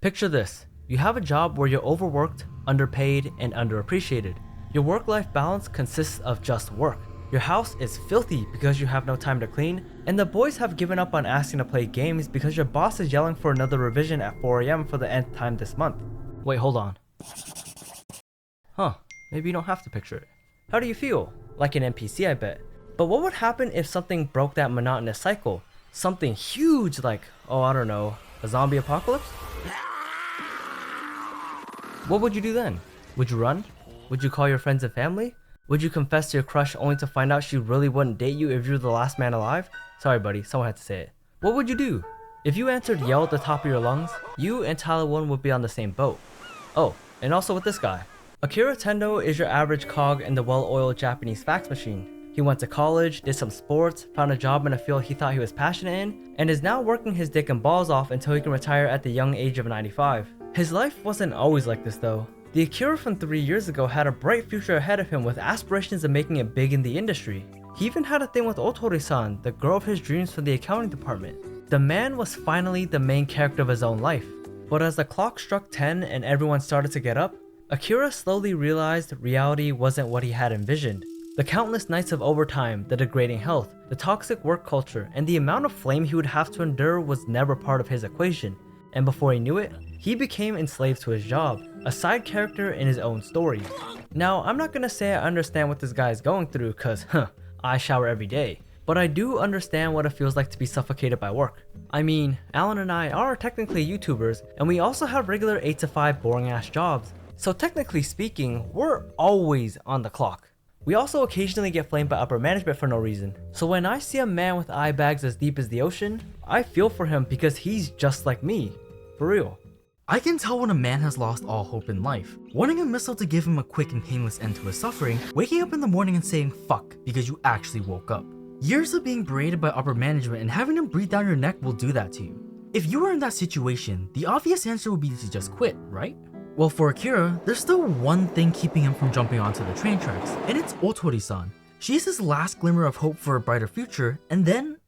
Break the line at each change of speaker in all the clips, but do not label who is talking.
Picture this. You have a job where you're overworked, underpaid, and underappreciated. Your work-life balance consists of just work. Your house is filthy because you have no time to clean, and the boys have given up on asking to play games because your boss is yelling for another revision at 4 AM for the nth time this month. Wait, hold on. Huh, maybe you don't have to picture it. How do you feel? Like an NPC, I bet. But what would happen if something broke that monotonous cycle? Something huge like, oh, I don't know, a zombie apocalypse? What would you do then? Would you run? Would you call your friends and family? Would you confess to your crush only to find out she really wouldn't date you if you were the last man alive? Sorry buddy, someone had to say it. What would you do? If you answered yell at the top of your lungs, you and Tyler 1 would be on the same boat. Oh, and also with this guy. Akira Tendo is your average cog in the well-oiled Japanese fax machine. He went to college, did some sports, found a job in a field he thought he was passionate in, and is now working his dick and balls off until he can retire at the young age of 95. His life wasn't always like this though. The Akira from 3 years ago had a bright future ahead of him with aspirations of making it big in the industry. He even had a thing with Otori-san, the girl of his dreams from the accounting department. The man was finally the main character of his own life. But as the clock struck 10 and everyone started to get up, Akira slowly realized reality wasn't what he had envisioned. The countless nights of overtime, the degrading health, the toxic work culture, and the amount of flame he would have to endure was never part of his equation. And before he knew it, he became enslaved to his job, a side character in his own story. Now, I'm not gonna say I understand what this guy is going through cause, I shower every day. But I do understand what it feels like to be suffocated by work. I mean, Alan and I are technically YouTubers, and we also have regular 8 to 5 boring ass jobs. So technically speaking, we're always on the clock. We also occasionally get flamed by upper management for no reason. So when I see a man with eye bags as deep as the ocean, I feel for him because he's just like me. For real.
I can tell when a man has lost all hope in life. Wanting a missile to give him a quick and painless end to his suffering, waking up in the morning and saying fuck because you actually woke up. Years of being berated by upper management and having them breathe down your neck will do that to you. If you were in that situation, the obvious answer would be to just quit, right? Well, for Akira, there's still one thing keeping him from jumping onto the train tracks, and it's Otori-san. She's his last glimmer of hope for a brighter future, and then...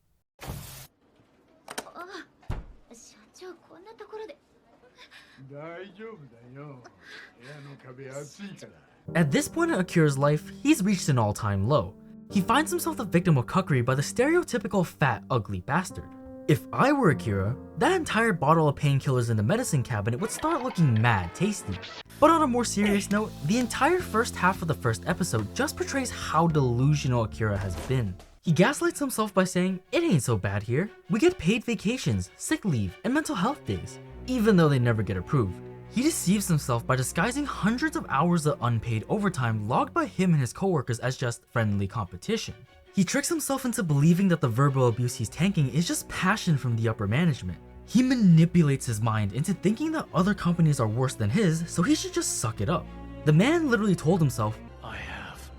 At this point in Akira's life, he's reached an all-time low. He finds himself the victim of cuckery by the stereotypical fat, ugly bastard. If I were Akira, that entire bottle of painkillers in the medicine cabinet would start looking mad tasty. But on a more serious note, the entire first half of the first episode just portrays how delusional Akira has been. He gaslights himself by saying, it ain't so bad here. We get paid vacations, sick leave, and mental health days, even though they never get approved. He deceives himself by disguising hundreds of hours of unpaid overtime logged by him and his coworkers as just friendly competition. He tricks himself into believing that the verbal abuse he's tanking is just passion from the upper management. He manipulates his mind into thinking that other companies are worse than his, so he should just suck it up. The man literally told himself, I have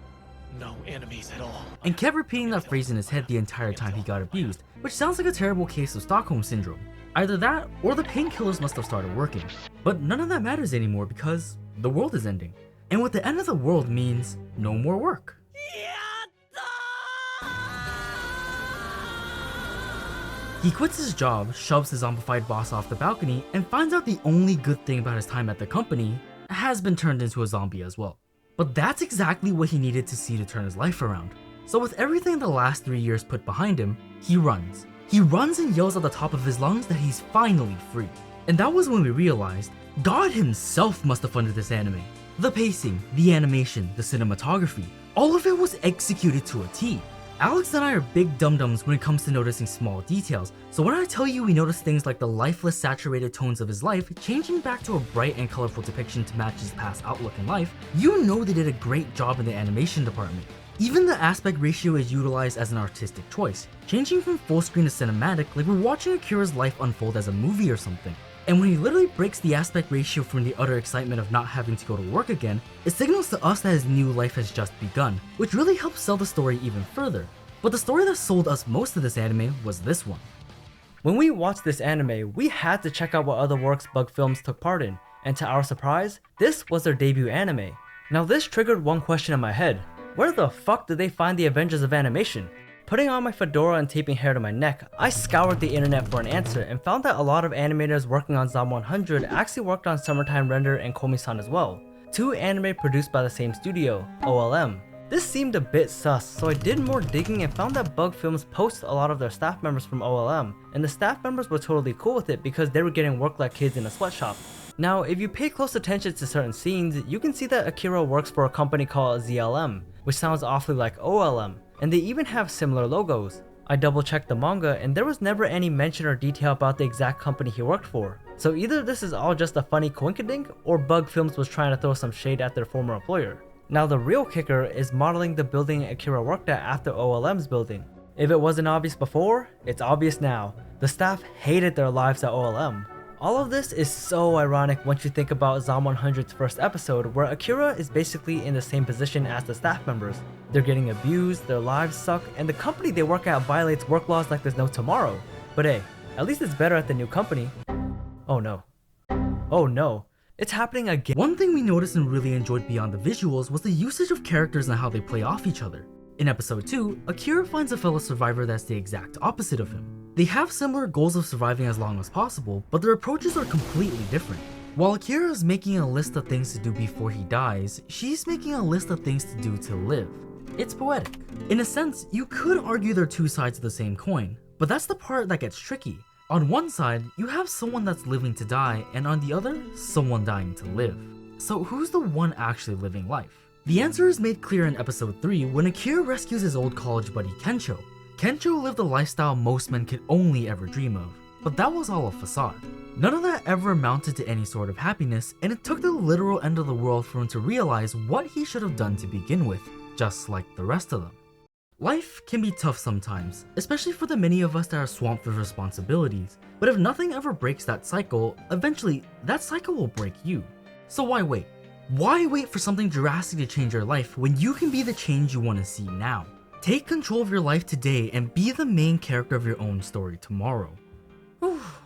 no enemies at all, and kept repeating that phrase in his head the entire time he got abused, which sounds like a terrible case of Stockholm Syndrome. Either that, or the painkillers must have started working. But none of that matters anymore because the world is ending. And what the end of the world means, no more work. He quits his job, shoves his zombified boss off the balcony, and finds out the only good thing about his time at the company has been turned into a zombie as well. But that's exactly what he needed to see to turn his life around. So with everything the last 3 years put behind him, he runs. He runs and yells at the top of his lungs that he's finally free. And that was when we realized God himself must have funded this anime. The pacing, the animation, the cinematography, all of it was executed to a T. Alex and I are big dum-dums when it comes to noticing small details, so when I tell you we notice things like the lifeless saturated tones of his life changing back to a bright and colorful depiction to match his past outlook in life, you know they did a great job in the animation department. Even the aspect ratio is utilized as an artistic choice, changing from full screen to cinematic like we're watching Akira's life unfold as a movie or something. And when he literally breaks the aspect ratio from the utter excitement of not having to go to work again, it signals to us that his new life has just begun, which really helps sell the story even further. But the story that sold us most of this anime was this one.
When we watched this anime, we had to check out what other works Bug Films took part in, and to our surprise, this was their debut anime. Now this triggered one question in my head. Where the fuck did they find the Avengers of animation? Putting on my fedora and taping hair to my neck, I scoured the internet for an answer and found that a lot of animators working on Zom 100 actually worked on Summertime Render and Komi-san as well, two anime produced by the same studio, OLM. This seemed a bit sus, so I did more digging and found that Bug Films poached a lot of their staff members from OLM, and the staff members were totally cool with it because they were getting work like kids in a sweatshop. Now, if you pay close attention to certain scenes, you can see that Akira works for a company called ZLM, which sounds awfully like OLM, and they even have similar logos. I double checked the manga and there was never any mention or detail about the exact company he worked for. So either this is all just a funny coinkydink or Bug Films was trying to throw some shade at their former employer. Now the real kicker is modeling the building Akira worked at after OLM's building. If it wasn't obvious before, it's obvious now. The staff hated their lives at OLM. All of this is so ironic once you think about Zom 100's first episode, where Akira is basically in the same position as the staff members. They're getting abused, their lives suck, and the company they work at violates work laws like there's no tomorrow. But hey, at least it's better at the new company. Oh no. Oh no. It's happening again.
One thing we noticed and really enjoyed beyond the visuals was the usage of characters and how they play off each other. In episode 2, Akira finds a fellow survivor that's the exact opposite of him. They have similar goals of surviving as long as possible, but their approaches are completely different. While Akira is making a list of things to do before he dies, she's making a list of things to do to live. It's poetic. In a sense, you could argue they're two sides of the same coin, but that's the part that gets tricky. On one side, you have someone that's living to die, and on the other, someone dying to live. So who's the one actually living life? The answer is made clear in episode 3 when Akira rescues his old college buddy Kencho. Kencho lived a lifestyle most men could only ever dream of, but that was all a facade. None of that ever amounted to any sort of happiness, and it took the literal end of the world for him to realize what he should have done to begin with, just like the rest of them. Life can be tough sometimes, especially for the many of us that are swamped with responsibilities, but if nothing ever breaks that cycle, eventually that cycle will break you. So why wait? Why wait for something drastic to change your life when you can be the change you want to see now? Take control of your life today and be the main character of your own story tomorrow.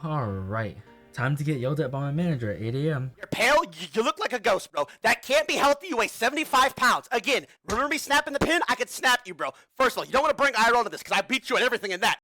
Alright, time to get yelled at by my manager at 8 AM.
You're pale, you look like a ghost, bro. That can't be healthy, you weigh 75 pounds. Again, remember me snapping the pin? I could snap you, bro. First of all, you don't want to bring eye roll to this because I beat you at everything in that.